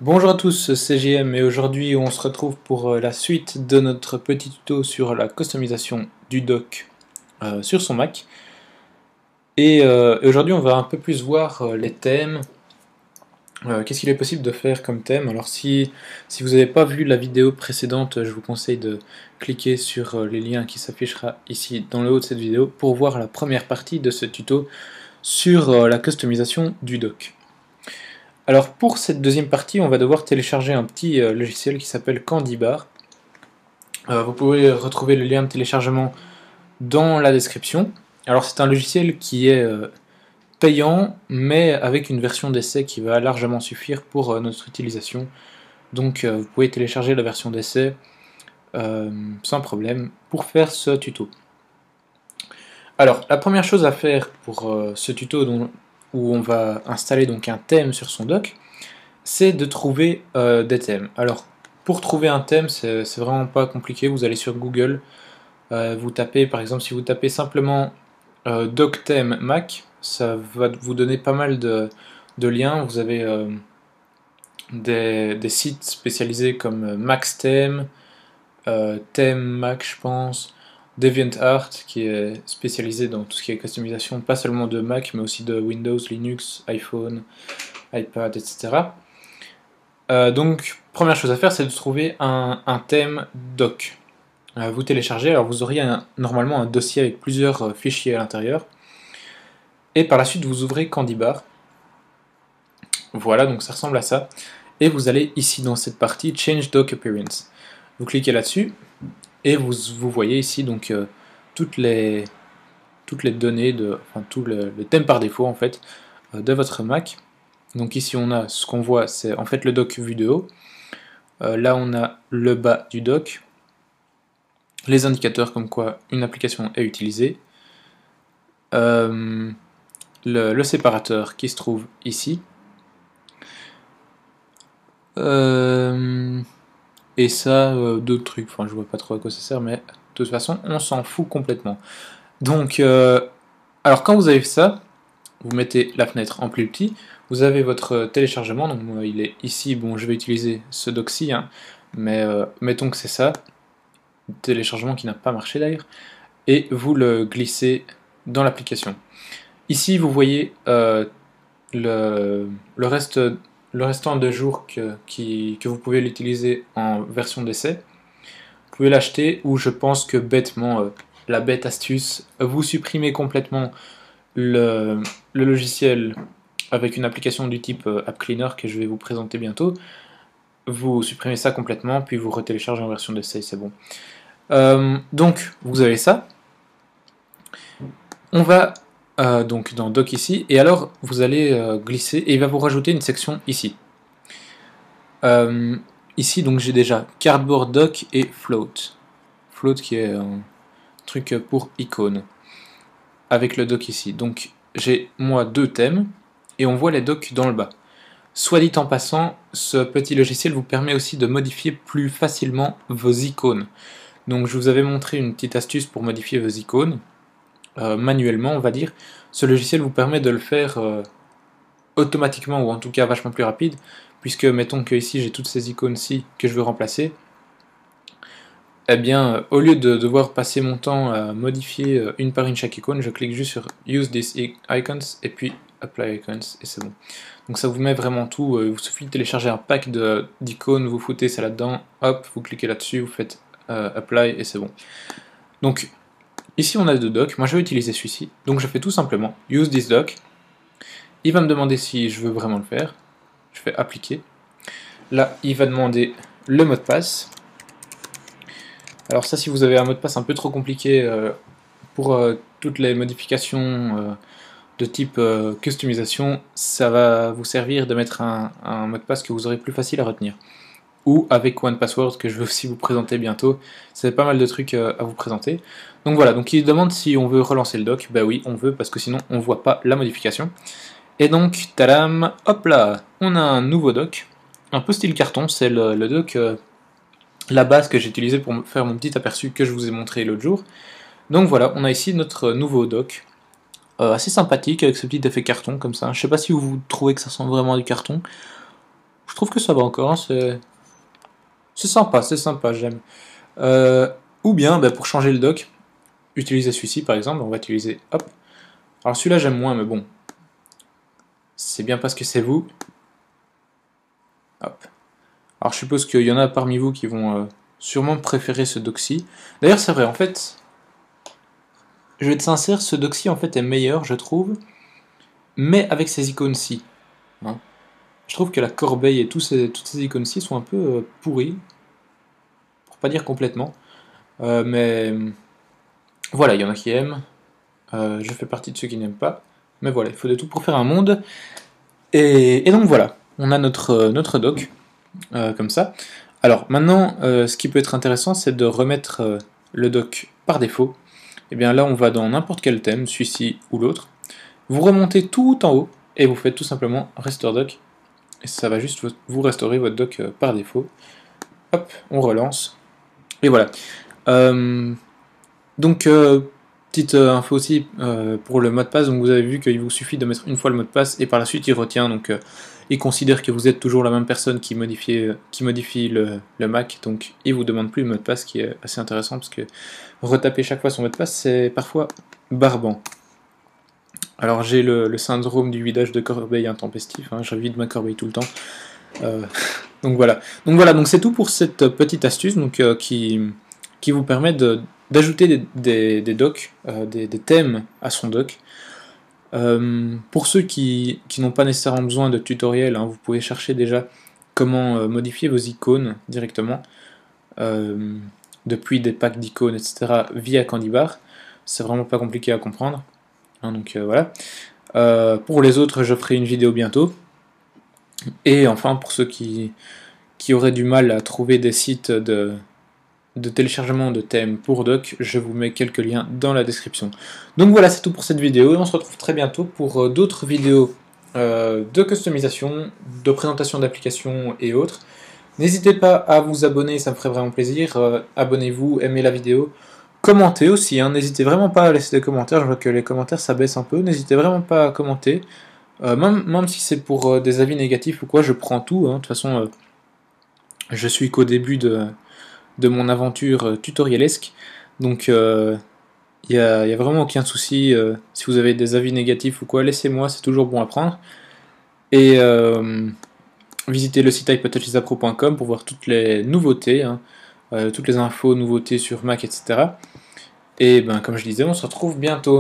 Bonjour à tous, c'est JM et aujourd'hui on se retrouve pour la suite de notre petit tuto sur la customisation du dock sur son Mac. Et aujourd'hui on va un peu plus voir les thèmes, qu'est-ce qu'il est possible de faire comme thème. Alors si vous n'avez pas vu la vidéo précédente, je vous conseille de cliquer sur les liens qui s'affichera ici dans le haut de cette vidéo pour voir la première partie de ce tuto sur la customisation du dock. Alors pour cette deuxième partie, on va devoir télécharger un petit logiciel qui s'appelle CandyBar. Vous pouvez retrouver le lien de téléchargement dans la description. Alors c'est un logiciel qui est payant, mais avec une version d'essai qui va largement suffire pour notre utilisation. Donc vous pouvez télécharger la version d'essai sans problème pour faire ce tuto. Alors la première chose à faire pour ce tuto où on va installer donc un thème sur son dock, c'est de trouver des thèmes. Alors, pour trouver un thème, c'est vraiment pas compliqué. Vous allez sur Google, vous tapez, par exemple, si vous tapez simplement dock theme Mac, ça va vous donner pas mal de liens. Vous avez des sites spécialisés comme MaxTheme, Theme Mac, je pense, DeviantArt, qui est spécialisé dans tout ce qui est customisation, pas seulement de Mac, mais aussi de Windows, Linux, iPhone, iPad, etc. Donc, première chose à faire, c'est de trouver un thème doc. Vous téléchargez, alors vous auriez normalement un dossier avec plusieurs fichiers à l'intérieur. Et par la suite, vous ouvrez CandyBar. Voilà, donc ça ressemble à ça. Et vous allez ici dans cette partie Change Dock Appearance. Vous cliquez là-dessus et vous voyez ici donc toutes les données, enfin tout le thème par défaut en fait de votre Mac. Donc ici on a ce qu'on voit, c'est en fait le dock vu de haut. Là on a le bas du dock, les indicateurs comme quoi une application est utilisée, le séparateur qui se trouve ici, et ça, d'autres trucs, enfin je vois pas trop à quoi ça sert, mais de toute façon on s'en fout complètement. Donc, alors quand vous avez ça, vous mettez la fenêtre en plus petit, vous avez votre téléchargement, donc moi il est ici, bon je vais utiliser ce dock-ci, hein, mais mettons que c'est ça, téléchargement qui n'a pas marché d'ailleurs, et vous le glissez dans l'application. Ici vous voyez le restant de jours que vous pouvez l'utiliser en version d'essai. Vous pouvez l'acheter ou je pense que bêtement, la bête astuce, vous supprimez complètement le logiciel avec une application du type App Cleaner que je vais vous présenter bientôt. Vous supprimez ça complètement, puis vous retéléchargez en version d'essai, c'est bon. Donc, vous avez ça. On va donc dans Dock ici, et alors vous allez glisser, et il va vous rajouter une section ici. Ici, donc j'ai déjà Cardboard Dock et Float. Float qui est un truc pour icônes, avec le dock ici. Donc j'ai moi deux thèmes, et on voit les docks dans le bas. Soit dit en passant, ce petit logiciel vous permet aussi de modifier plus facilement vos icônes. Donc je vous avais montré une petite astuce pour modifier vos icônes, manuellement on va dire. Ce logiciel vous permet de le faire automatiquement, ou en tout cas vachement plus rapide, puisque mettons que ici j'ai toutes ces icônes-ci que je veux remplacer. Eh bien, au lieu de devoir passer mon temps à modifier une par une chaque icône, je clique juste sur Use these icons et puis Apply icons et c'est bon. Donc ça vous met vraiment tout, il vous suffit de télécharger un pack d'icônes, vous foutez ça là-dedans, hop, vous cliquez là-dessus, vous faites Apply et c'est bon. Donc ici on a deux docks, moi je vais utiliser celui-ci, donc je fais tout simplement Use this dock, il va me demander si je veux vraiment le faire, je fais Appliquer, là il va demander le mot de passe. Alors ça, si vous avez un mot de passe un peu trop compliqué pour toutes les modifications de type customisation, ça va vous servir de mettre un mot de passe que vous aurez plus facile à retenir. Ou avec OnePassword, que je vais aussi vous présenter bientôt. C'est pas mal de trucs à vous présenter. Donc voilà, donc il demande si on veut relancer le dock. Bah oui, on veut, parce que sinon on voit pas la modification. Et donc, tadam, hop là, on a un nouveau dock. Un peu style carton, c'est le dock... la base que j'ai utilisée pour faire mon petit aperçu que je vous ai montré l'autre jour. Donc voilà, on a ici notre nouveau dock, assez sympathique avec ce petit effet carton comme ça. Je sais pas si vous trouvez que ça ressemble vraiment à du carton. Je trouve que ça va encore, hein, c'est sympa, j'aime. Ou bien, bah, pour changer le dock, utiliser celui-ci par exemple, on va utiliser, hop. Alors celui-là j'aime moins, mais bon, c'est bien parce que c'est vous. Hop. Alors je suppose qu'il y en a parmi vous qui vont sûrement préférer ce dock-ci. D'ailleurs c'est vrai, en fait, je vais être sincère, ce dock-ci en fait est meilleur, je trouve, mais avec ces icônes-ci. Hein. Je trouve que la corbeille et toutes ces icônes-ci sont un peu pourries, pour pas dire complètement. Mais voilà, il y en a qui aiment, je fais partie de ceux qui n'aiment pas. Mais voilà, il faut de tout pour faire un monde. Et donc voilà, on a notre dock, comme ça. Alors maintenant, ce qui peut être intéressant, c'est de remettre le dock par défaut. Et bien là, on va dans n'importe quel thème, celui-ci ou l'autre. Vous remontez tout en haut, et vous faites tout simplement Restore Dock. Et ça va juste vous restaurer votre dock par défaut. Hop, on relance. Et voilà. Donc, petite info aussi pour le mot de passe. Donc, vous avez vu qu'il vous suffit de mettre une fois le mot de passe et par la suite il retient. Donc, il considère que vous êtes toujours la même personne qui modifie le Mac. Donc, il vous demande plus le mot de passe, qui est assez intéressant parce que retaper chaque fois son mot de passe, c'est parfois barbant. Alors, j'ai le syndrome du vidage de corbeille intempestif. Hein, je vide ma corbeille tout le temps. Donc voilà. Donc c'est tout pour cette petite astuce. Donc qui vous permet d'ajouter des docks, des thèmes à son dock. Pour ceux qui n'ont pas nécessairement besoin de tutoriel, hein, vous pouvez chercher déjà comment modifier vos icônes directement, depuis des packs d'icônes, etc., via Candybar. C'est vraiment pas compliqué à comprendre. Hein, donc voilà. Pour les autres, je ferai une vidéo bientôt. Et enfin, pour ceux qui auraient du mal à trouver des sites de téléchargement de thèmes pour doc, je vous mets quelques liens dans la description. Donc voilà, c'est tout pour cette vidéo, et on se retrouve très bientôt pour d'autres vidéos de customisation, de présentation d'applications et autres. N'hésitez pas à vous abonner, ça me ferait vraiment plaisir. Abonnez-vous, aimez la vidéo, commentez aussi, hein. N'hésitez vraiment pas à laisser des commentaires, je vois que les commentaires ça baisse un peu, n'hésitez vraiment pas à commenter. Même si c'est pour des avis négatifs ou quoi, je prends tout, hein. De toute façon, je suis qu'au début de mon aventure tutorielesque, donc il n'y a vraiment aucun souci. Si vous avez des avis négatifs ou quoi, laissez-moi, c'est toujours bon à prendre. Et visitez le site iPodTouchesApro.com pour voir toutes les nouveautés, hein, toutes les infos, nouveautés sur Mac, etc. Et ben, comme je disais, on se retrouve bientôt.